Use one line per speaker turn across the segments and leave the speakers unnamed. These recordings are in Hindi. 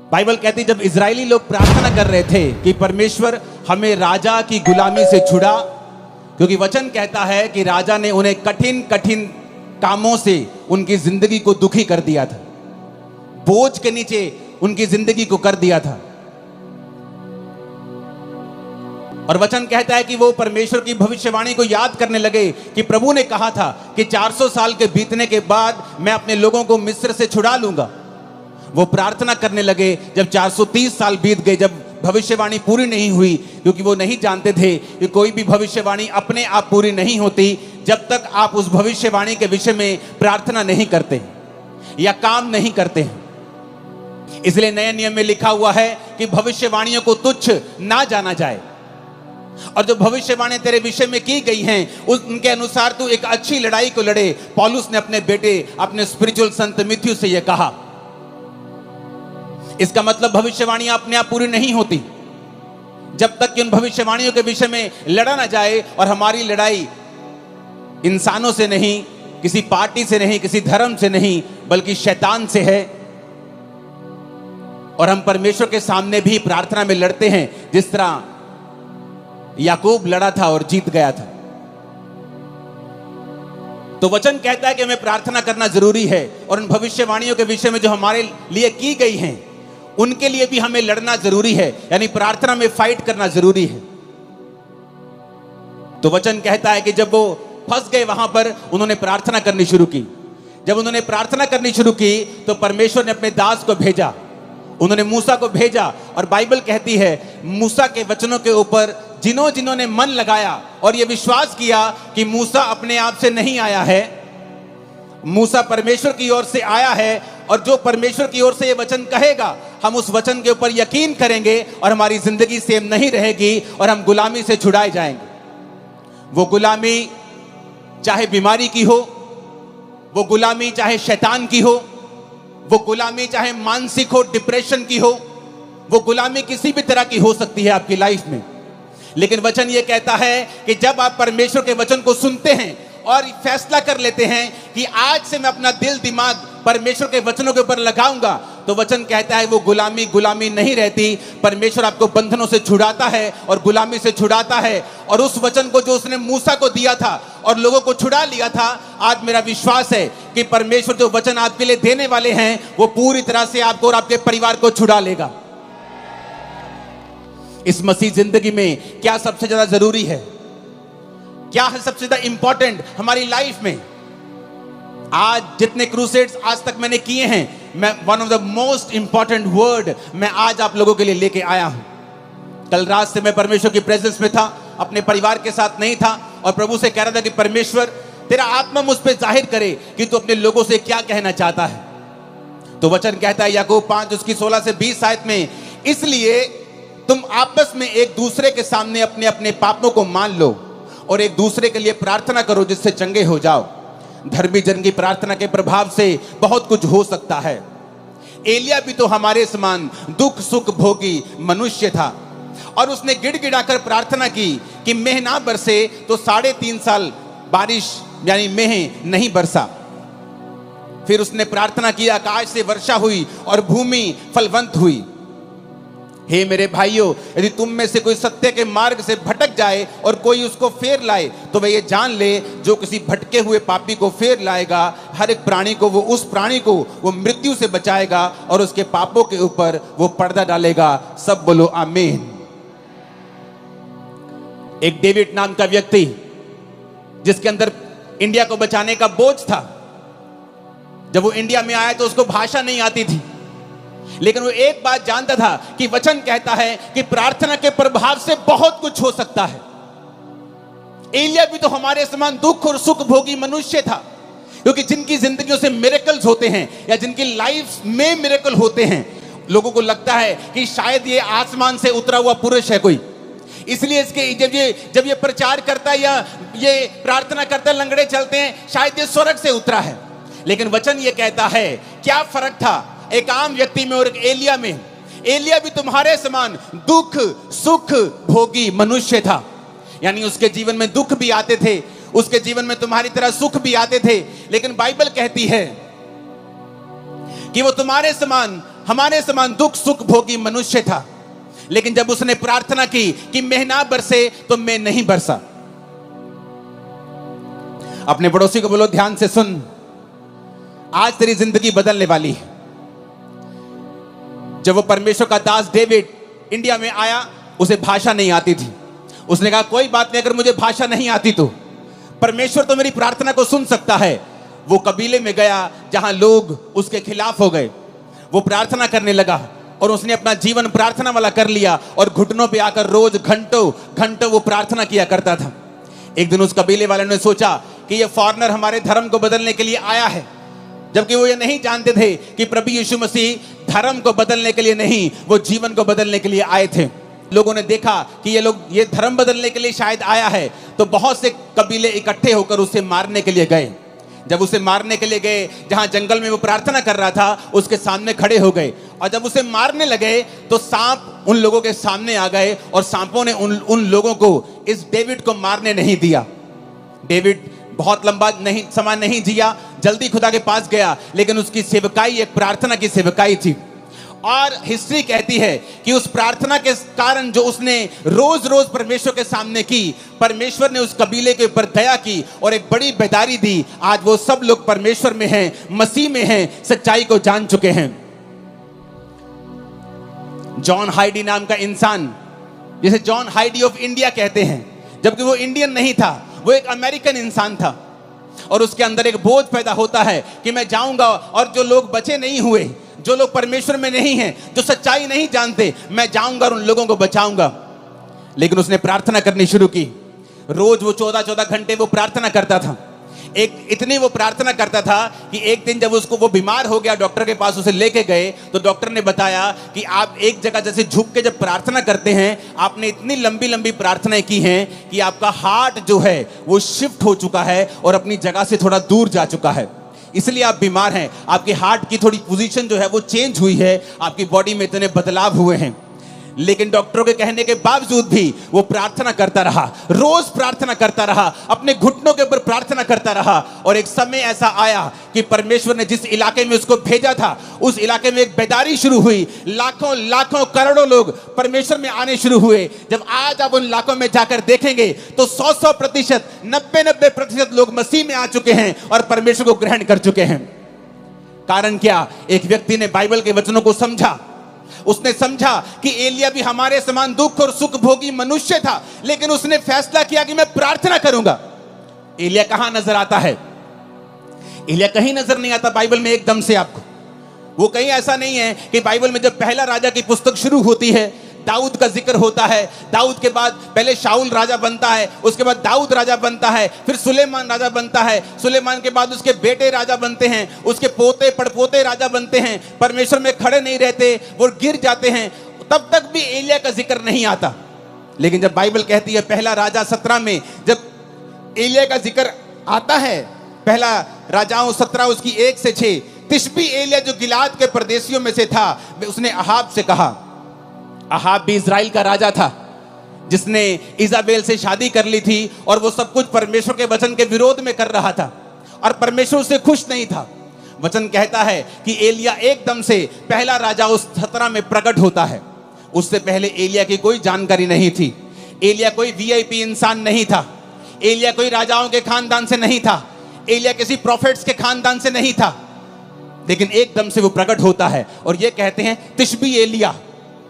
बाइबल कहती जब इजरायली लोग प्रार्थना कर रहे थे कि परमेश्वर हमें राजा की गुलामी से छुड़ा, क्योंकि वचन कहता है कि राजा ने उन्हें कठिन कठिन कामों से उनकी जिंदगी को दुखी कर दिया था, बोझ के नीचे उनकी जिंदगी को कर दिया था। और वचन कहता है कि वो परमेश्वर की भविष्यवाणी को याद करने लगे कि प्रभु ने कहा था कि 400 साल के बीतने के बाद मैं अपने लोगों को मिस्र से छुड़ा लूंगा। वो प्रार्थना करने लगे। जब 430 साल बीत गए, जब भविष्यवाणी पूरी नहीं हुई, क्योंकि वो नहीं जानते थे कि कोई भी भविष्यवाणी अपने आप पूरी नहीं होती जब तक आप उस भविष्यवाणी के विषय में प्रार्थना नहीं करते या काम नहीं करते। इसलिए नए नियम में लिखा हुआ है कि भविष्यवाणियों को तुच्छ ना जाना जाए, और जो भविष्यवाणी तेरे विषय में की गई हैं उनके अनुसार तू एक अच्छी लड़ाई को लड़े। पौलुस ने अपने बेटे, अपने स्पिरिचुअल संत तिमुथियुस से यह कहा। इसका मतलब भविष्यवाणी अपने आप पूरी नहीं होती जब तक कि उन भविष्यवाणियों के विषय में लड़ा ना जाए। और हमारी लड़ाई इंसानों से नहीं, किसी पार्टी से नहीं, किसी धर्म से नहीं, बल्कि शैतान से है। और हम परमेश्वर के सामने भी प्रार्थना में लड़ते हैं, जिस तरह याकूब लड़ा था और जीत गया था। तो वचन कहता है कि हमें प्रार्थना करना जरूरी है, और उन भविष्यवाणियों के विषय में जो हमारे लिए की गई हैं उनके लिए भी हमें लड़ना जरूरी है, यानी प्रार्थना में फाइट करना जरूरी है। तो वचन कहता है कि जब वो फंस गए वहां पर, उन्होंने प्रार्थना करनी शुरू की। जब उन्होंने प्रार्थना करनी शुरू की तो परमेश्वर ने अपने दास को भेजा, उन्होंने मूसा को भेजा। और बाइबल कहती है मूसा के वचनों के ऊपर जिन्होंने मन लगाया और यह विश्वास किया कि मूसा अपने आप से नहीं आया है, मूसा परमेश्वर की ओर से आया है, और जो परमेश्वर की ओर से यह वचन कहेगा हम उस वचन के ऊपर यकीन करेंगे और हमारी जिंदगी सेम नहीं रहेगी और हम गुलामी से छुड़ाए जाएंगे। वो गुलामी चाहे बीमारी की हो, वो गुलामी चाहे शैतान की हो, वो गुलामी चाहे मानसिक हो, डिप्रेशन की हो, वो गुलामी किसी भी तरह की हो सकती है आपकी लाइफ में। लेकिन वचन ये कहता है कि जब आप परमेश्वर के वचन को सुनते हैं और फैसला कर लेते हैं कि आज से मैं अपना दिल दिमाग परमेश्वर के वचनों के ऊपर लगाऊंगा, तो वचन कहता है वो गुलामी नहीं रहती। परमेश्वर आपको बंधनों से छुड़ाता है और गुलामी से छुड़ाता है। और उस वचन को जो उसने मूसा को दिया था और लोगों को छुड़ा लिया था, आज मेरा विश्वास है कि परमेश्वर जो वचन आपके लिए देने वाले हैं वो पूरी तरह से आपको और आपके परिवार को छुड़ा लेगा। इस मसीह जिंदगी में क्या सबसे ज्यादा जरूरी है, क्या है सबसे ज्यादा इंपॉर्टेंट हमारी लाइफ में? आज जितने क्रूसेड्स आज तक मैंने किए हैं, मैं one of the most important word मैं आज आप लोगों के लिए लेके आया हूं। कल रात से मैं परमेश्वर की प्रेजेंस में था, अपने परिवार के साथ नहीं था, और प्रभु से कह रहा था कि परमेश्वर तेरा आत्मा मुझ पे जाहिर करे कि तू अपने लोगों से क्या कहना चाहता है। तो वचन कहता है याकूब 5 उसकी 16 से 20 आयत में, इसलिए तुम आपस में एक दूसरे के सामने अपने अपने पापों को मान लो और एक दूसरे के लिए प्रार्थना करो जिससे चंगे हो जाओ। धर्मी जन की प्रार्थना के प्रभाव से बहुत कुछ हो सकता है। एलिया भी तो हमारे समान दुख सुख भोगी मनुष्य था, और उसने गिड़गिड़ाकर प्रार्थना की कि मेह ना बरसे, तो 3.5 साल बारिश यानी मेह नहीं बरसा। फिर उसने प्रार्थना की, आकाश से वर्षा हुई और भूमि फलवंत हुई। हे मेरे भाइयों, यदि तुम में से कोई सत्य के मार्ग से भटक जाए और कोई उसको फेर लाए, तो वह ये जान ले जो किसी भटके हुए पापी को फेर लाएगा, हर एक प्राणी को वो उस प्राणी को वो मृत्यु से बचाएगा और उसके पापों के ऊपर वो पर्दा डालेगा। सब बोलो आमीन। एक डेविड नाम का व्यक्ति जिसके अंदर इंडिया को बचाने का बोझ था, जब वो इंडिया में आया तो उसको भाषा नहीं आती थी, लेकिन वो एक बात जानता था कि वचन कहता है कि प्रार्थना के प्रभाव से बहुत कुछ हो सकता है। एलिया भी तो हमारे समान दुख और सुख भोगी मनुष्य था, क्योंकि जिनकी जिंदगियों से मिरेकल्स होते हैं या जिनकी लाइफ में मिरेकल होते हैं, लोगों को लगता है कि शायद ये आसमान से उतरा हुआ पुरुष है कोई, इसलिए इसके जब ये प्रचार करता है या ये प्रार्थना करता है, लंगड़े चलते हैं, शायद ये स्वर्ग से उतरा है। लेकिन वचन ये कहता है क्या फर्क था एक आम व्यक्ति में और एक एलिया में? एलिया भी तुम्हारे समान दुख सुख भोगी मनुष्य था, यानी उसके जीवन में दुख भी आते थे, उसके जीवन में तुम्हारी तरह सुख भी आते थे, लेकिन बाइबल कहती है कि वो तुम्हारे समान हमारे समान दुख सुख भोगी मनुष्य था, लेकिन जब उसने प्रार्थना की कि मेघ ना बरसे तो मैं नहीं बरसा। अपने पड़ोसी को बोलो, ध्यान से सुन, आज तेरी जिंदगी बदलने वाली है। जब वो परमेश्वर का दास डेविड इंडिया में आया, उसे भाषा नहीं आती थी। उसने कहा कोई बात नहीं, अगर मुझे भाषा नहीं आती तो परमेश्वर तो मेरी प्रार्थना को सुन सकता है। वो कबीले में गया जहां लोग उसके खिलाफ हो गए। वो प्रार्थना करने लगा और उसने अपना जीवन प्रार्थना वाला कर लिया और घुटनों पे आकर रोज घंटों घंटों वो प्रार्थना किया करता था। एक दिन उस कबीले वाले ने सोचा कि ये फॉरेनर हमारे धर्म को बदलने के लिए आया है, जबकि वो ये नहीं जानते थे कि प्रभु यीशु मसीह धर्म को बदलने के लिए नहीं, वो जीवन को बदलने के लिए आए थे। लोगों ने देखा कि ये धर्म बदलने के लिए शायद आया है, तो बहुत से कबीले इकट्ठे होकर उसे मारने के लिए गए। जब उसे मारने के लिए गए, जहां जंगल में वो प्रार्थना कर रहा था, उसके सामने खड़े हो गए और जब उसे मारने लगे तो सांप उन लोगों के सामने आ गए और सांपों ने उन लोगों को इस डेविड को मारने नहीं दिया। डेविड बहुत लंबा समय नहीं जिया, जल्दी खुदा के पास गया, लेकिन उसकी सेवकाई एक प्रार्थना की सेवकाई थी। और हिस्ट्री कहती है कि उस प्रार्थना के कारण जो उसने रोज रोज परमेश्वर के सामने की, परमेश्वर ने उस कबीले के ऊपर दया की और एक बड़ी बेदारी दी। आज वो सब लोग परमेश्वर में हैं, मसीह में हैं, सच्चाई को जान चुके हैं। जॉन हाइडी नाम का इंसान, जिसे जॉन हाइडी ऑफ इंडिया कहते हैं, जबकि वो इंडियन नहीं था, वो एक अमेरिकन इंसान था। और उसके अंदर एक बोझ पैदा होता है कि मैं जाऊंगा और जो लोग बचे नहीं हुए, जो लोग परमेश्वर में नहीं हैं, जो सच्चाई नहीं जानते, मैं जाऊंगा और उन लोगों को बचाऊंगा। लेकिन उसने प्रार्थना करनी शुरू की। रोज वो 14-14 घंटे वो प्रार्थना करता था। इतनी वो प्रार्थना करता था कि एक दिन जब वो बीमार हो गया, डॉक्टर के पास उसे लेके गए, तो डॉक्टर ने बताया कि आप एक जगह जैसे झुक के जब प्रार्थना करते हैं, आपने इतनी लंबी लंबी प्रार्थनाएं की हैं कि आपका हार्ट जो है वो शिफ्ट हो चुका है और अपनी जगह से थोड़ा दूर जा चुका है, इसलिए आप बीमार हैं। आपके हार्ट की थोड़ी पोजीशन जो है वो चेंज हुई है, आपकी बॉडी में इतने बदलाव हुए हैं। लेकिन डॉक्टरों के कहने के बावजूद भी वो प्रार्थना करता रहा, रोज प्रार्थना करता रहा, अपने घुटनों के ऊपर प्रार्थना करता रहा। और एक समय ऐसा आया कि परमेश्वर ने जिस इलाके में उसको भेजा था, उस इलाके में एक बेदारी शुरू हुई। लाखों लाखों करोड़ों लोग परमेश्वर में आने शुरू हुए। जब आज आप उन इलाकों में जाकर देखेंगे तो 100% 90% लोग मसीह में आ चुके हैं और परमेश्वर को ग्रहण कर चुके हैं। कारण क्या? एक व्यक्ति ने बाइबल के वचनों को समझा। उसने समझा कि एलिया भी हमारे समान दुख और सुख भोगी मनुष्य था, लेकिन उसने फैसला किया कि मैं प्रार्थना करूंगा। एलिया कहां नजर आता है? एलिया कहीं नजर नहीं आता बाइबल में एकदम से आपको। वो कहीं ऐसा नहीं है कि बाइबल में जब पहला राजा की पुस्तक शुरू होती है, दाऊद का जिक्र होता है। दाऊद के बाद पहले शाऊल राजा बनता है, उसके बाद दाऊद राजा बनता है, फिर सुलेमान राजा बनता है, सुलेमान के बाद उसके बेटे राजा बनते हैं, उसके पोते पड़पोते राजा बनते हैं। परमेश्वर में खड़े नहीं रहते, वो गिर जाते हैं। तब तक भी एलिया का जिक्र नहीं आता। लेकिन जब बाइबल कहती है पहला राजा 17 में जब एलिया का जिक्र आता है, पहला राजाओं 17 उसकी 1 से 6, तिशबी एलिया जो गिलाद के परदेशियों में से था, उसने अहाब से कहा। अहाब भी इजराइल का राजा था, जिसने इजाबेल से शादी कर ली थी और वो सब कुछ परमेश्वर के वचन के विरोध में कर रहा था और परमेश्वर उससे खुश नहीं था। वचन कहता है कि एलिया एकदम से पहला राजा उस 17 में प्रकट होता है। उससे पहले एलिया की कोई जानकारी नहीं थी। एलिया कोई वीआईपी इंसान नहीं था। एलिया कोई राजाओं के खानदान से नहीं था। एलिया किसी प्रॉफिट्स के खानदान से नहीं था। लेकिन एकदम से वो प्रकट होता है और ये कहते हैं तिशबी एलिया।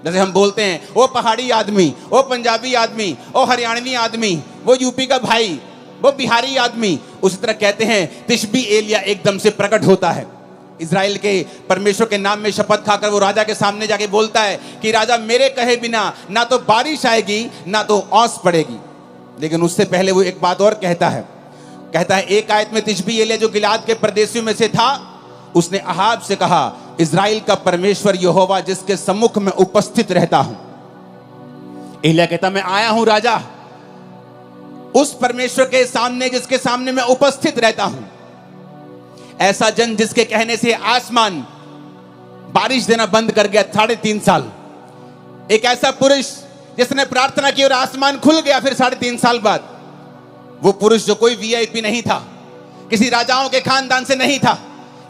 जैसे हम बोलते हैं वो पहाड़ी आदमी, वो पंजाबी आदमी, वो हरियाणवी आदमी, वो यूपी का भाई, वो बिहारी आदमी, उसी तरह कहते हैं तिशबी एलिया एकदम से प्रकट होता है। इजराइल के परमेश्वर के नाम में शपथ खाकर वो राजा के सामने जाके बोलता है कि राजा मेरे कहे बिना ना तो बारिश आएगी ना तो ओस पड़ेगी। लेकिन उससे पहले वो एक बात और कहता है एक आयत में तिशबी एलिया जो गिलाद के परदेशियों में से था, उसने अहाब से कहा, इजराइल का परमेश्वर यहोवा जिसके सम्मुख में उपस्थित रहता हूं। एलिया कहता मैं आया हूं राजा, उस परमेश्वर के सामने जिसके सामने मैं उपस्थित रहता हूं। ऐसा जन जिसके कहने से आसमान बारिश देना बंद कर गया 3.5 साल। एक ऐसा पुरुष जिसने प्रार्थना की और आसमान खुल गया फिर 3.5 साल बाद। वो पुरुष जो कोई वीआईपी नहीं था, किसी राजाओं के खानदान से नहीं था,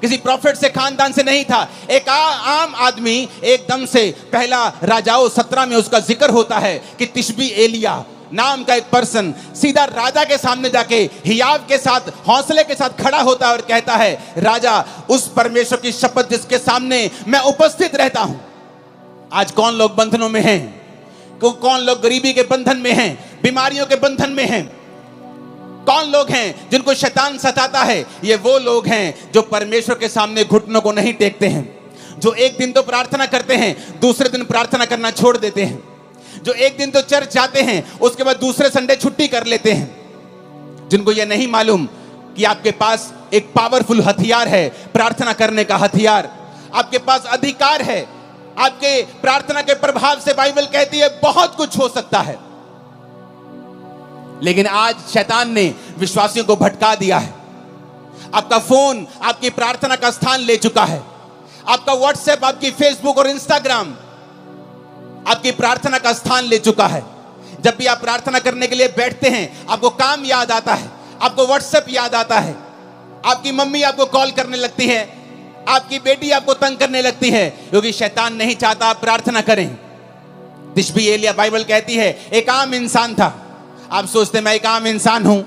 किसी प्रॉफिट से खानदान से नहीं था, एक आम आदमी। एकदम से पहला राजाओं 17 में उसका जिक्र होता है कि तिशबी एलिया नाम का एक पर्सन सीधा राजा के सामने जाके हियाव के साथ, हौसले के साथ खड़ा होता है और कहता है, राजा, उस परमेश्वर की शपथ जिसके सामने मैं उपस्थित रहता हूं। आज कौन लोग बंधनों में हैं? कौन लोग गरीबी के बंधन में हैं, बीमारियों के बंधन में हैं? कौन लोग हैं जिनको शैतान सताता है? ये वो लोग हैं जो परमेश्वर के सामने घुटनों को नहीं टेकते हैं, जो एक दिन तो प्रार्थना करते हैं, दूसरे दिन प्रार्थना करना छोड़ देते हैं, जो एक दिन तो चर्च जाते हैं, उसके बाद दूसरे संडे छुट्टी कर लेते हैं, जिनको ये नहीं मालूम कि आपके पास एक पावरफुल हथियार है, प्रार्थना करने का हथियार। आपके पास अधिकार है। आपके प्रार्थना के प्रभाव से बाइबल कहती है बहुत कुछ हो सकता है। लेकिन आज शैतान ने विश्वासियों को भटका दिया है। आपका फोन आपकी प्रार्थना का स्थान ले चुका है। आपका व्हाट्सएप, आपकी फेसबुक और इंस्टाग्राम आपकी प्रार्थना का स्थान ले चुका है। जब भी आप प्रार्थना करने के लिए बैठते हैं, आपको काम याद आता है, आपको व्हाट्सएप याद आता है, आपकी मम्मी आपको कॉल करने लगती है, आपकी बेटी आपको तंग करने लगती है, क्योंकि शैतान नहीं चाहता आप प्रार्थना करें। तिशबी एलिया, बाइबल कहती है, एक आम इंसान था। आप सोचते मैं एक आम इंसान हूं,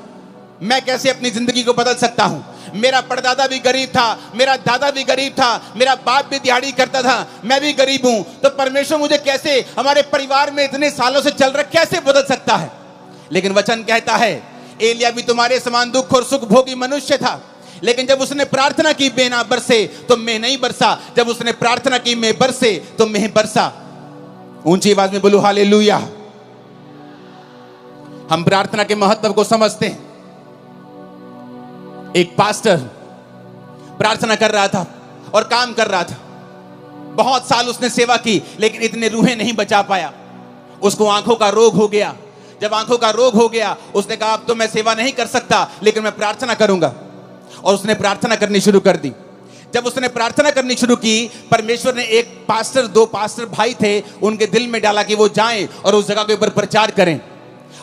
मैं कैसे अपनी जिंदगी को बदल सकता हूं? मेरा परदादा भी गरीब था, मेरा दादा भी गरीब था, मेरा बाप भी दिहाड़ी करता था, मैं भी गरीब हूं, तो परमेश्वर मुझे कैसे, हमारे परिवार में इतने सालों से चल रहा, कैसे बदल सकता है? लेकिन वचन कहता है, एलिया भी तुम्हारे समान दुख और सुख भोगी मनुष्य था, लेकिन जब उसने प्रार्थना की मेघ ना बरसे तो मेघ नहीं बरसा, जब उसने प्रार्थना की मेघ बरसे तो मेघ बरसा। ऊंची आवाज में बोलो हालेलुया। हम प्रार्थना के महत्व को समझते हैं। एक पास्टर प्रार्थना कर रहा था और काम कर रहा था। बहुत साल उसने सेवा की, लेकिन इतने रूहें नहीं बचा पाया। उसको आंखों का रोग हो गया। जब आंखों का रोग हो गया, उसने कहा अब तो मैं सेवा नहीं कर सकता, लेकिन मैं प्रार्थना करूंगा। और उसने प्रार्थना करनी शुरू कर दी। जब उसने प्रार्थना करनी शुरू की, परमेश्वर ने एक पास्टर, 2 पास्टर भाई थे, उनके दिल में डाला कि वो जाएं और उस जगह के ऊपर प्रचार करें।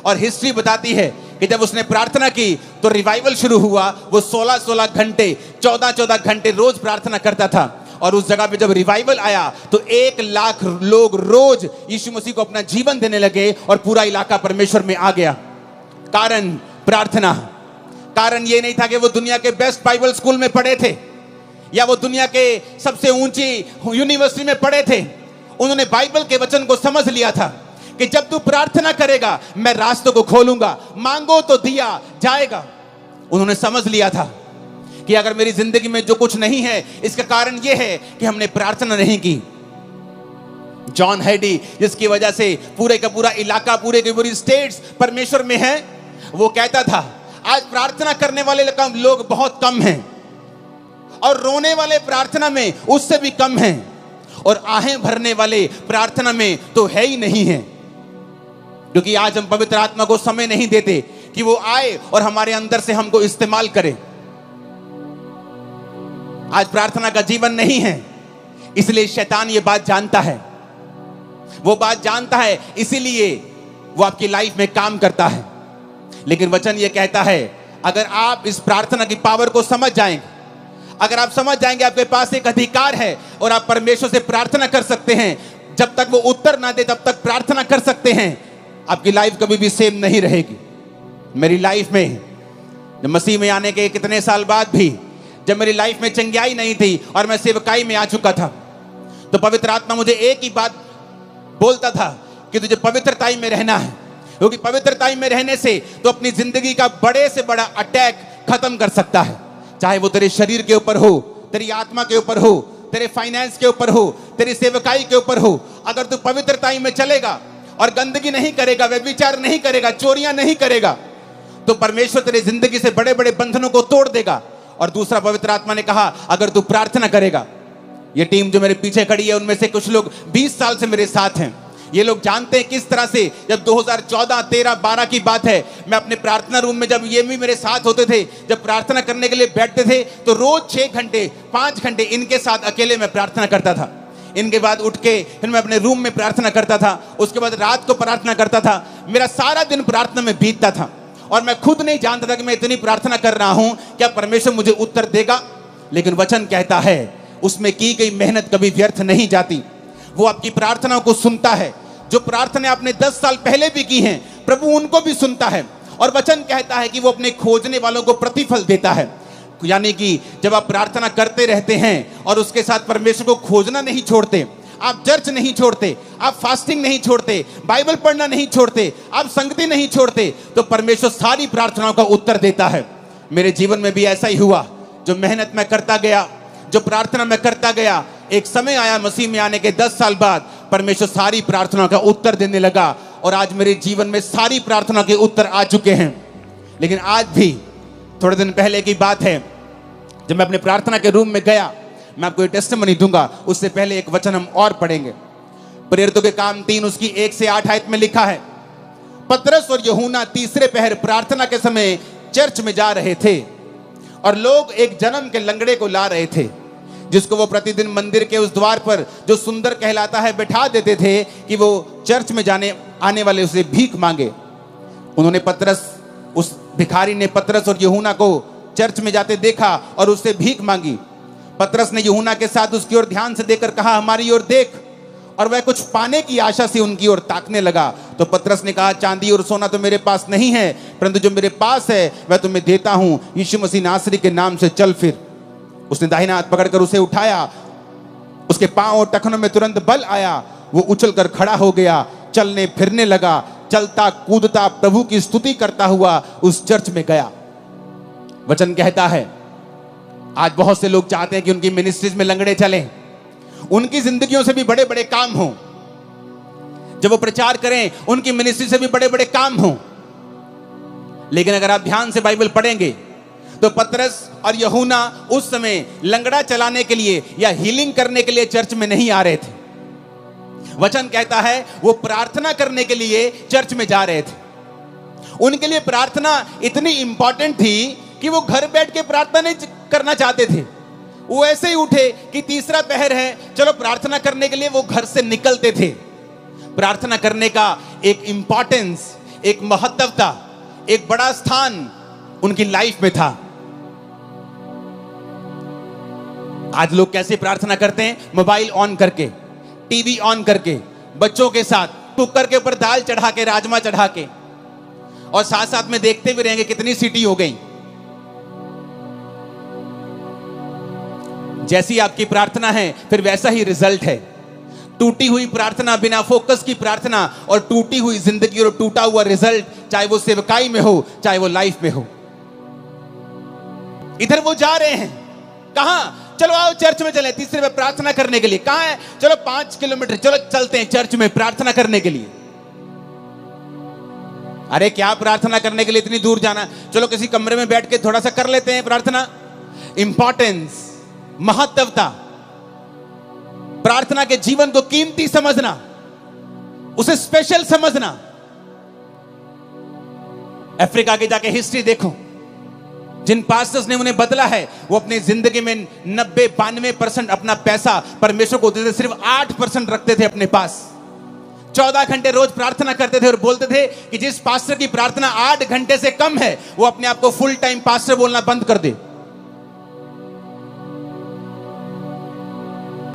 और हिस्ट्री बताती है कि जब उसने प्रार्थना की तो रिवाइवल शुरू हुआ। वो 16-16 घंटे, 14-14 घंटे रोज प्रार्थना करता था। और उस जगह पे जब रिवाइवल आया तो 1 लाख लोग रोज यीशु मसीह को अपना जीवन देने लगे और पूरा इलाका परमेश्वर में आ गया। कारण प्रार्थना। कारण ये नहीं था कि वो दुनिया के बेस्ट बाइबल स्कूल में पढ़े थे या वो दुनिया के सबसे ऊंची यूनिवर्सिटी में पढ़े थे। उन्होंने बाइबल के वचन को समझ लिया था कि जब तू प्रार्थना करेगा मैं रास्तों को खोलूंगा, मांगो तो दिया जाएगा। उन्होंने समझ लिया था कि अगर मेरी जिंदगी में जो कुछ नहीं है, इसका कारण यह है कि हमने प्रार्थना नहीं की। जॉन हैडी, जिसकी वजह से पूरे का पूरा इलाका, पूरे की पूरी स्टेट्स परमेश्वर में है, वो कहता था आज प्रार्थना करने वाले लोग बहुत कम हैं और रोने वाले प्रार्थना में उससे भी कम हैं, और आहें भरने वाले प्रार्थना में तो है ही नहीं है। क्योंकि आज हम पवित्र आत्मा को समय नहीं देते कि वो आए और हमारे अंदर से हमको इस्तेमाल करे। आज प्रार्थना का जीवन नहीं है, इसलिए शैतान ये बात जानता है। वो बात जानता है, इसीलिए वो आपकी लाइफ में काम करता है। लेकिन वचन ये कहता है, अगर आप इस प्रार्थना की पावर को समझ जाएंगे, अगर आप समझ जाएंगे आपके पास एक अधिकार है और आप परमेश्वर से प्रार्थना कर सकते हैं, जब तक वो उत्तर ना दे तब तक प्रार्थना कर सकते हैं, आपकी लाइफ कभी भी सेम नहीं रहेगी। मेरी लाइफ में जब मसीह में आने के कितने साल बाद भी जब मेरी लाइफ में चंगाई नहीं थी और मैं सेवकाई में आ चुका था, तो पवित्र आत्मा मुझे एक ही बात बोलता था कि तुझे पवित्रताई में रहना है, क्योंकि पवित्रताई में रहने से तो अपनी जिंदगी का बड़े से बड़ा अटैक खत्म कर सकता है। चाहे वो तेरे शरीर के ऊपर हो, तेरी आत्मा के ऊपर हो, तेरे फाइनेंस के ऊपर हो, तेरी सेवकाई के ऊपर हो। अगर तू पवित्रताई में चलेगा और गंदगी नहीं करेगा, व्यभिचार नहीं करेगा, चोरियां नहीं करेगा, तो परमेश्वर तेरी जिंदगी से बड़े बड़े बंधनों को तोड़ देगा। और दूसरा, पवित्र आत्मा ने कहा अगर तू प्रार्थना करेगा। ये टीम जो मेरे पीछे खड़ी है, उनमें से कुछ लोग 20 साल से मेरे साथ हैं। ये लोग जानते हैं किस तरह से जब 2014, 13, 12 की बात है, मैं अपने प्रार्थना रूम में, जब ये भी मेरे साथ होते थे, जब प्रार्थना करने के लिए बैठते थे, तो रोज 6 घंटे 5 घंटे इनके साथ अकेले मैं प्रार्थना करता था। इनके बाद उठ के फिर मैं अपने रूम में प्रार्थना करता था, उसके बाद रात को प्रार्थना करता था। मेरा सारा दिन प्रार्थना में बीतता था और मैं खुद नहीं जानता था कि मैं इतनी प्रार्थना कर रहा हूं, क्या परमेश्वर मुझे उत्तर देगा, लेकिन वचन कहता है उसमें की गई मेहनत कभी व्यर्थ नहीं जाती। वो आपकी प्रार्थनाओं को सुनता है। जो प्रार्थना आपने 10 साल पहले भी की हैं, प्रभु उनको भी सुनता है। और वचन कहता है कि वो अपने खोजने वालों को प्रतिफल देता है। यानी कि जब आप प्रार्थना करते रहते हैं और उसके साथ परमेश्वर को खोजना नहीं छोड़ते, आप चर्च नहीं छोड़ते, आप फास्टिंग नहीं छोड़ते, बाइबल पढ़ना नहीं छोड़ते, आप संगति नहीं छोड़ते, तो परमेश्वर सारी प्रार्थनाओं का उत्तर देता है। मेरे जीवन में भी ऐसा ही हुआ। जो मेहनत मैं करता गया, जो प्रार्थना मैं करता गया, एक समय आया मसीह में आने के 10 साल बाद परमेश्वर सारी प्रार्थनाओं का उत्तर देने लगा। और आज मेरे जीवन में सारी प्रार्थना के उत्तर आ चुके हैं। लेकिन आज भी थोड़े दिन पहले की बात है, जब मैं अपने प्रार्थना के रूम में गया, मैं आपको एक टेस्टिमनी दूंगा। उससे पहले एक वचन हम और पढ़ेंगे। प्रेरितों के काम 3 उसकी 1 से 8 आयत में लिखा है, पतरस और यूहन्ना तीसरे पहर प्रार्थना के समय चर्च में जा रहे थे और लोग एक जन्म के लंगड़े को ला रहे थे, जिसको वो प्रतिदिन मंदिर के उस द्वार पर जो सुंदर कहलाता है बैठा देते थे कि वो चर्च में आने वाले उसे भीख मांगे। उस भिखारी ने पतरस और यूहन्ना को चर्च में जाते देखा और उससे भीख मांगी। पतरस ने यूहन्ना के साथ उसकी ओर ध्यान से देखकर कहा, हमारी ओर देख। और वह कुछ पाने की आशा से उनकी ओर ताकने लगा। तो पतरस ने कहा, चांदी और सोना तो मेरे पास नहीं है, परंतु जो मेरे पास है वह तुम्हें देता हूं। यीशु मसीह नासरी के नाम से चल फिर। उसने दाहिना हाथ पकड़कर उसे उठाया। उसके पांव और टखनों में तुरंत बल आया। वो उछलकर खड़ा हो गया, चलने फिरने लगा, चलता कूदता प्रभु की स्तुति करता हुआ उस चर्च में गया। वचन कहता है आज बहुत से लोग चाहते हैं कि उनकी मिनिस्ट्रीज में लंगड़े चलें, उनकी जिंदगियों से भी बड़े बड़े काम हों। जब वो प्रचार करें, उनकी मिनिस्ट्री से भी बड़े बड़े काम हों। लेकिन अगर आप ध्यान से बाइबल पढ़ेंगे तो पतरस और यूहन्ना उस समय लंगड़ा चलाने के लिए या हीलिंग करने के लिए चर्च में नहीं आ रहे थे। वचन कहता है वो प्रार्थना करने के लिए चर्च में जा रहे थे। उनके लिए प्रार्थना इतनी इंपॉर्टेंट थी कि वो घर बैठ के प्रार्थना नहीं करना चाहते थे। वो ऐसे ही उठे कि तीसरा पहर है, चलो प्रार्थना करने के लिए वो घर से निकलते थे। प्रार्थना करने का एक इंपॉर्टेंस, एक महत्वता, एक बड़ा स्थान उनकी लाइफ में था। आज लोग कैसे प्रार्थना करते हैं? मोबाइल ऑन करके, टीवी ऑन करके, बच्चों के साथ कुकर के ऊपर दाल चढ़ा के, राजमा चढ़ा के, और साथ साथ में देखते भी रहेंगे कितनी सीटी हो गई। जैसी आपकी प्रार्थना है फिर वैसा ही रिजल्ट है। टूटी हुई प्रार्थना, बिना फोकस की प्रार्थना और टूटी हुई जिंदगी और टूटा हुआ रिजल्ट, चाहे वो सेवकाई में हो चाहे वो लाइफ में हो। इधर वो जा रहे हैं, कहां? चलो आओ चर्च में चले, तीसरे में प्रार्थना करने के लिए। कहां है? चलो 5 किलोमीटर, चलो चलते हैं चर्च में प्रार्थना करने के लिए। अरे क्या प्रार्थना करने के लिए इतनी दूर जाना? चलो किसी कमरे में बैठ के थोड़ा सा कर लेते हैं प्रार्थना। इंपॉर्टेंस, महत्वता, प्रार्थना के जीवन को कीमती समझना, उसे स्पेशल समझना। अफ्रीका के जाके हिस्ट्री देखो, जिन पास्टर्स ने उन्हें बदला है, वो अपनी जिंदगी में 90-92% अपना पैसा परमेश्वर को देते, सिर्फ 8% रखते थे अपने पास। 14 घंटे रोज प्रार्थना करते थे और बोलते थे कि जिस पास्टर की प्रार्थना 8 घंटे से कम है वो अपने आप को फुल टाइम पास्टर बोलना बंद कर दे।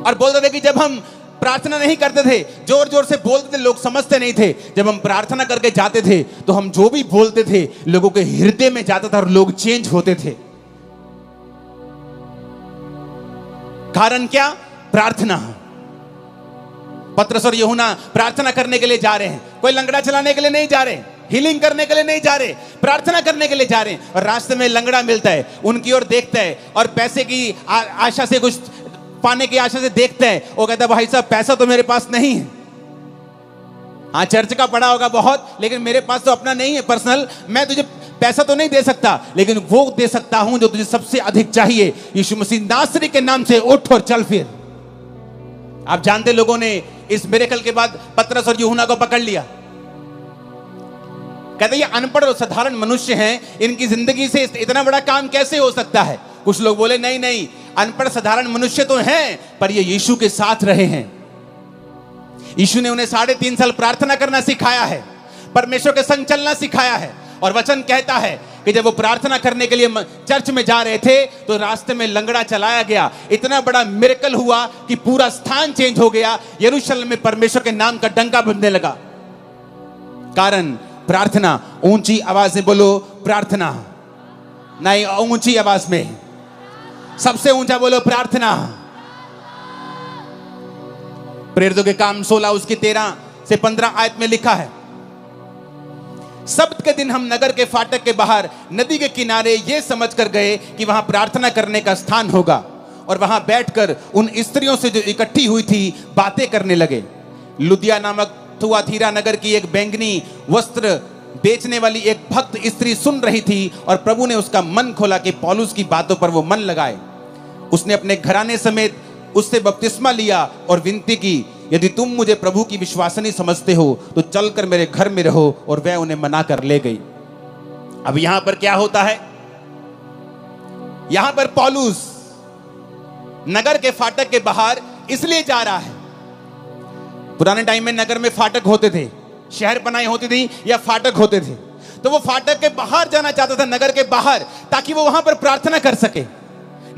और बोलते थे कि जब हम प्रार्थना नहीं करते थे, जोर जोर से बोलते थे, लोग समझते नहीं थे। जब हम प्रार्थना करके जाते थे तो हम जो भी बोलते थे लोगों के हृदय में जाता था और लोग चेंज होते थे। कारण क्या? प्रार्थना। पतरस और यूहन्ना प्रार्थना करने के लिए जा रहे हैं। कोई लंगड़ा चलाने के लिए नहीं जा रहे, हीलिंग करने के लिए नहीं जा रहे, प्रार्थना करने के लिए जा रहे हैं। और रास्ते में लंगड़ा मिलता है, उनकी ओर देखता है और पैसे की आशा से, कुछ पाने की आशा से देखता है। वो कहता है भाई साहब पैसा तो मेरे पास नहीं है। हाँ चर्च का पड़ा होगा बहुत, लेकिन मेरे पास तो अपना नहीं है पर्सनल। मैं तुझे पैसा तो नहीं दे सकता, लेकिन वो दे सकता हूं जो तुझे सबसे अधिक चाहिए। यीशु मसीह नासरी के नाम से उठ और चल फिर। आप जानते लोगों ने इस मिरेकल के बाद पतरस और यूहन्ना को पकड़ लिया। कहते ये अनपढ़ और साधारण मनुष्य हैं, इनकी जिंदगी से इतना बड़ा काम कैसे हो सकता है? कुछ लोग बोले नहीं नहीं, अनपढ़ साधारण मनुष्य तो हैं, पर ये यीशु के साथ रहे हैं। यीशु ने उन्हें 3.5 साल प्रार्थना करना सिखाया है, परमेश्वर के संग चलना सिखाया है। और वचन कहता है कि जब वो प्रार्थना करने के लिए चर्च में जा रहे थे तो रास्ते में लंगड़ा चलाया गया। इतना बड़ा मिरेकल हुआ कि पूरा स्थान चेंज हो गया। यरूशलेम में परमेश्वर के नाम का डंका बजने लगा। कारण प्रार्थना। ऊंची आवाज में बोलो प्रार्थना। नहीं, ऊंची आवाज में, सबसे ऊंचा बोलो प्रार्थना। प्रेरितों के काम 16 उसकी 13 से 15 आयत में लिखा है, सब्त के दिन हम नगर के फाटक के बाहर नदी के किनारे ये समझकर गए कि वहां प्रार्थना करने का स्थान होगा, और वहां बैठकर उन स्त्रियों से जो इकट्ठी हुई थी बातें करने लगे। लुदिया नामक थुआतीरा नगर की एक बैंगनी वस्त्र बेचने वाली एक भक्त स्त्री सुन रही थी और प्रभु ने उसका मन खोला कि पौलुस की बातों पर वो मन लगाए। उसने अपने घराने समेत उससे बपतिस्मा लिया और विनती की, यदि तुम मुझे प्रभु की विश्वासनी समझते हो तो चलकर मेरे घर में रहो, और वह उन्हें मना कर ले गई। अब यहां पर क्या होता है? यहां पर पौलुस नगर के फाटक के बाहर इसलिए जा रहा है। पुराने टाइम में नगर में फाटक होते थे, शहर बनाई होती थी या फाटक होते थे, तो वो फाटक के बाहर जाना चाहता था, नगर के बाहर, ताकि वो वहां पर प्रार्थना कर सके।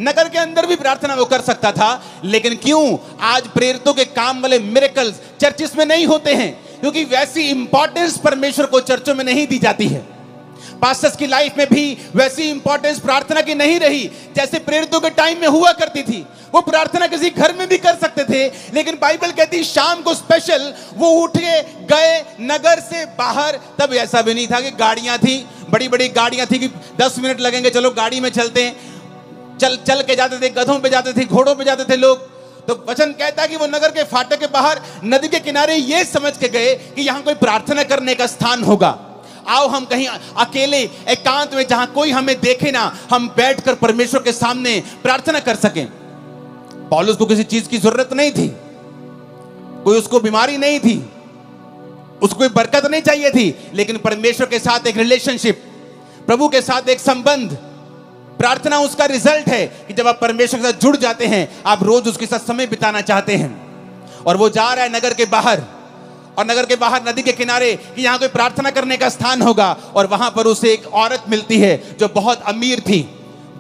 नगर के अंदर भी प्रार्थना वो कर सकता था, लेकिन क्यों आज प्रेरितों के काम वाले मिरेकल्स चर्चिस में नहीं होते हैं? क्योंकि वैसी इंपॉर्टेंस परमेश्वर को चर्चों में नहीं दी जाती है। पास्टर्स की लाइफ में भी वैसी इंपॉर्टेंस प्रार्थना की नहीं रही जैसे प्रेरितों के टाइम में हुआ करती थी। वो प्रार्थना किसी घर में भी कर सकते थे, लेकिन बाइबल कहती शाम को स्पेशल वो उठ के गए नगर से बाहर। तब ऐसा भी नहीं था कि गाड़ियां थी, बड़ी बड़ी गाड़ियां थी कि 10 मिनट लगेंगे, चलो गाड़ी में चलते हैं। चल के जाते थे, गधों पे जाते थे, घोड़ों पे जाते थे लोग। तो वचन कहता है कि वो नगर के फाटक के बाहर नदी के किनारे ये समझ के गए कि यहां कोई प्रार्थना करने का स्थान होगा। आओ हम कहीं अकेले एकांत में, जहां कोई हमें देखे ना, हम बैठकर परमेश्वर के सामने प्रार्थना कर सकें। पौलुस को किसी चीज की जरूरत नहीं थी, कोई उसको बीमारी नहीं थी, उसको कोई बरकत नहीं चाहिए थी, लेकिन परमेश्वर के साथ एक रिलेशनशिप, प्रभु के साथ एक संबंध। प्रार्थना उसका रिजल्ट है कि जब आप परमेश्वर के साथ जुड़ जाते हैं, आप रोज उसके साथ समय बिताना चाहते हैं। और वो जा रहा है नगर के बाहर, और नगर के बाहर नदी के किनारे कि यहां कोई प्रार्थना करने का स्थान होगा। और वहां पर उसे एक औरत मिलती है जो बहुत अमीर थी,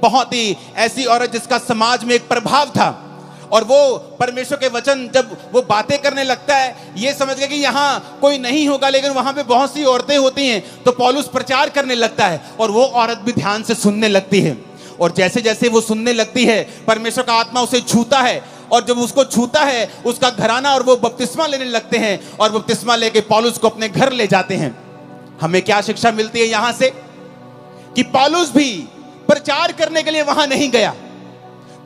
बहुत ही ऐसी औरत जिसका समाज में एक प्रभाव था। और वो परमेश्वर के वचन जब वो बातें करने लगता है, ये समझ गया कि यहाँ कोई नहीं होगा, लेकिन वहां पे बहुत सी औरतें होती हैं। तो पौलुस प्रचार करने लगता है और वो औरत भी ध्यान से सुनने लगती है। और जैसे जैसे वो सुनने लगती है, परमेश्वर का आत्मा उसे छूता है, और जब उसको छूता है उसका घराना और वो बपतिस्मा लेने लगते हैं, और बपतिस्मा लेके पौलुस को अपने घर ले जाते हैं। हमें क्या शिक्षा मिलती है यहां से? कि पौलुस भी प्रचार करने के लिए वहां नहीं गया,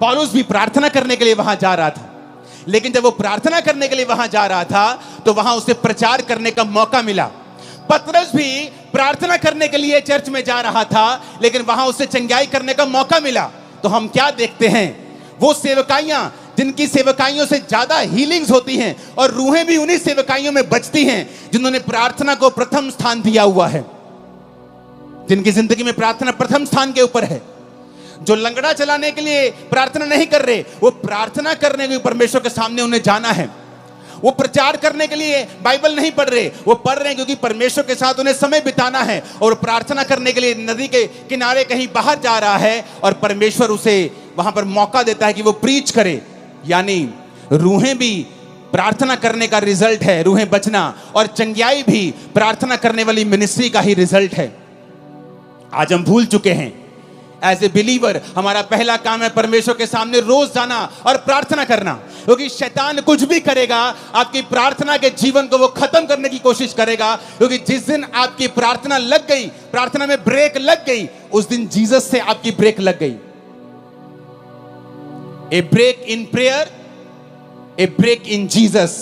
पौलुस भी प्रार्थना करने के लिए वहां जा रहा था। लेकिन जब वो प्रार्थना करने के लिए वहां जा रहा था तो वहां उसे प्रचार करने का मौका मिला। पतरस भी प्रार्थना करने के लिए चर्च में जा रहा था, लेकिन वहां उसे चंगाई करने का मौका मिला। तो हम क्या देखते हैं? वो सेवकाइयां जिनकी सेवकाइयों से ज्यादा हीलिंग्स होती हैं, और रूहें भी उन्हीं सेवकाइयों में बचती हैं जिन्होंने प्रार्थना को प्रथम स्थान दिया हुआ है, जिनकी जिंदगी में प्रार्थना प्रथम स्थान के ऊपर है। जो लंगड़ा चलाने के लिए प्रार्थना नहीं कर रहे, वो प्रार्थना करने के लिए परमेश्वर के सामने उन्हें जाना है। वो प्रचार करने के लिए बाइबल नहीं पढ़ रहे, वो पढ़ रहे हैं क्योंकि परमेश्वर के साथ उन्हें समय बिताना है। और प्रार्थना करने के लिए नदी के किनारे कहीं बाहर जा रहा है, और परमेश्वर उसे वहां पर मौका देता है कि वो प्रीच करे। यानी रूहें भी प्रार्थना करने का रिजल्ट है, रूहें बचना, और चंगाई भी प्रार्थना करने वाली मिनिस्ट्री का ही रिजल्ट है। आज हम भूल चुके हैं। एज ए बिलीवर हमारा पहला काम है परमेश्वर के सामने रोज जाना और प्रार्थना करना, क्योंकि शैतान कुछ भी करेगा, आपकी प्रार्थना के जीवन को वो खत्म करने की कोशिश करेगा। क्योंकि जिस दिन आपकी प्रार्थना लग गई, प्रार्थना में ब्रेक लग गई, उस दिन जीसस से आपकी ब्रेक लग गई। A break in prayer, a break in Jesus.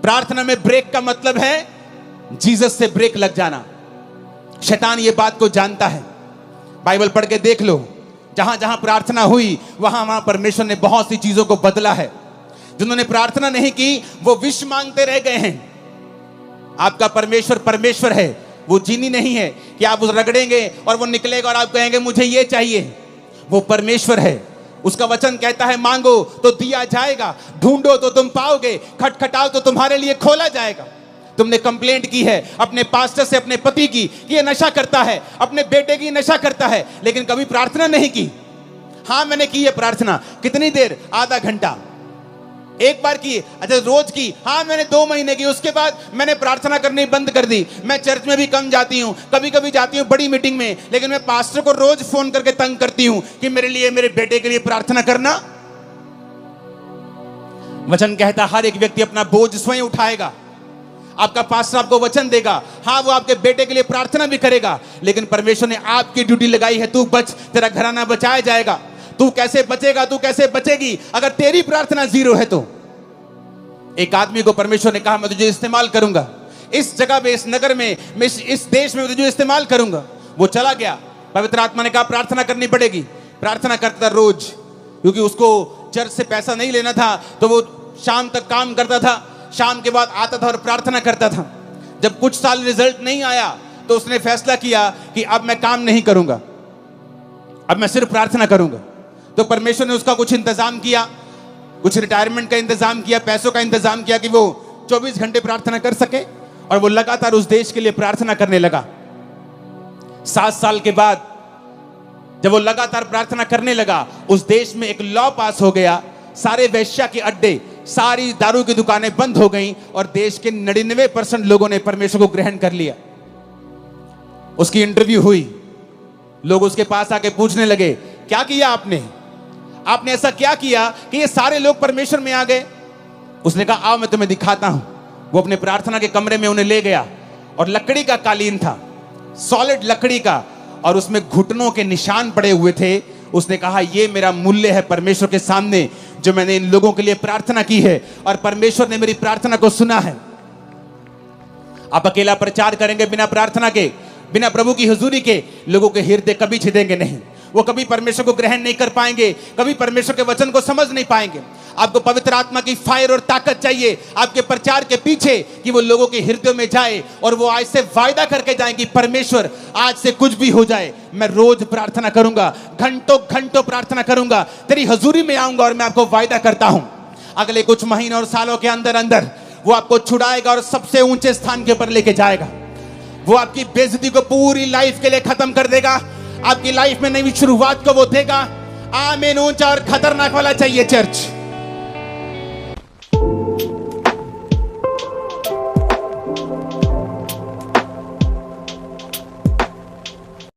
प्रार्थना में ब्रेक का मतलब है जीसस से ब्रेक लग जाना। शैतान ये बात को जानता है। बाइबल पढ़ के देख लो, जहां जहां प्रार्थना हुई वहां वहां परमेश्वर ने बहुत सी चीजों को बदला है। जिन्होंने प्रार्थना नहीं की वो विष मांगते रह गए हैं। आपका परमेश्वर परमेश्वर है, वो जीनी नहीं है कि आप उस रगड़ेंगे और वो निकलेगा और आप कहेंगे मुझे ये चाहिए। वो परमेश्वर है, उसका वचन कहता है मांगो तो दिया जाएगा, ढूंढो तो तुम पाओगे, खटखटाओ तो तुम्हारे लिए खोला जाएगा। तुमने कंप्लेंट की है अपने पास्टर से, अपने पति की, कि ये नशा करता है, अपने बेटे की नशा करता है, लेकिन कभी प्रार्थना नहीं की। हाँ मैंने की है प्रार्थना। कितनी देर? आधा घंटा। एक बार की? अच्छा रोज की? हाँ मैंने 2 महीने की। उसके बाद मैंने प्रार्थना करनी बंद कर दी। मैं चर्च में भी कम जाती हूँ, कभी कभी जाती हूँ बड़ी मीटिंग में, लेकिन मैं पास्टर को रोज फोन करके तंग करती हूँ कि मेरे लिए, मेरे बेटे के लिए प्रार्थना करना। वचन कहता हर एक व्यक्ति अपना बोझ स्वयं उठाएगा। आपका पास्टर आपको वचन देगा, हाँ वो आपके बेटे के लिए प्रार्थना भी करेगा, लेकिन परमेश्वर ने आपकी ड्यूटी लगाई है, तू बच, तेरा घराना बचाया जाएगा। तू कैसे बचेगा, तू कैसे बचेगी अगर तेरी प्रार्थना जीरो है तो? एक आदमी को परमेश्वर ने कहा मैं तुझे इस्तेमाल करूंगा, इस जगह पे, इस नगर में, मैं इस देश में तुझे इस्तेमाल करूंगा। वो चला गया। पवित्र आत्मा ने कहा प्रार्थना करनी पड़ेगी। प्रार्थना करता था रोज, क्योंकि उसको चर्च से पैसा नहीं लेना था, तो वो शाम तक काम करता था, शाम के बाद आता था और प्रार्थना करता था। जब कुछ साल रिजल्ट नहीं आया तो उसने फैसला किया कि अब मैं काम नहीं करूंगा, अब मैं सिर्फ प्रार्थना करूंगा। तो परमेश्वर ने उसका कुछ इंतजाम किया, कुछ रिटायरमेंट का इंतजाम किया, पैसों का इंतजाम किया कि वो 24 घंटे प्रार्थना कर सके, और वो लगातार उस देश के लिए प्रार्थना करने लगा। 7 साल के बाद जब वो लगातार प्रार्थना करने लगा, उस देश में एक लॉ पास हो गया, सारे वेश्या के अड्डे, सारी दारू की दुकानें बंद हो गईं, और देश के 99% लोगों ने परमेश्वर को ग्रहण कर लिया। उसकी इंटरव्यू हुई, लोग उसके पास आके पूछने लगे क्या किया आपने, आपने ऐसा क्या किया कि ये सारे लोग परमेश्वर में आ गए? उसने कहा आओ मैं तुम्हें दिखाता हूं। वो अपने प्रार्थना के कमरे में उन्हें ले गया, और लकड़ी का कालीन था, सॉलिड लकड़ी का, और उसमें घुटनों के निशान पड़े हुए थे। उसने कहा ये मेरा मूल्य है परमेश्वर के सामने, जो मैंने इन लोगों के लिए प्रार्थना की है, और परमेश्वर ने मेरी प्रार्थना को सुना है। आप अकेला प्रचार करेंगे बिना प्रार्थना के, बिना प्रभु की हुजूरी के, लोगों के हृदय कभी छिदेंगे नहीं। वो कभी परमेश्वर को ग्रहण नहीं कर पाएंगे, कभी परमेश्वर के वचन को समझ नहीं पाएंगे। आपको पवित्र आत्मा की फायर और ताकत चाहिए आपके प्रचार के पीछे, कि वो लोगों के हृदयों में जाए, और वो आज से वायदा करके जाए कि परमेश्वर आज से कुछ भी हो जाए, मैं रोज प्रार्थना करूंगा, घंटों घंटों प्रार्थना करूंगा, तेरी हजूरी में आऊंगा, और मैं आपको वायदा करता हूं अगले कुछ महीनों और सालों के अंदर अंदर वो आपको छुड़ाएगा और सबसे ऊंचे स्थान के ऊपर लेके जाएगा। वो आपकी बेइज्जती को पूरी लाइफ के लिए खत्म कर देगा। आपकी लाइफ में नई शुरुआत को वो देगा। आमीन। ऊंचा और खतरनाक वाला चाहिए चर्च।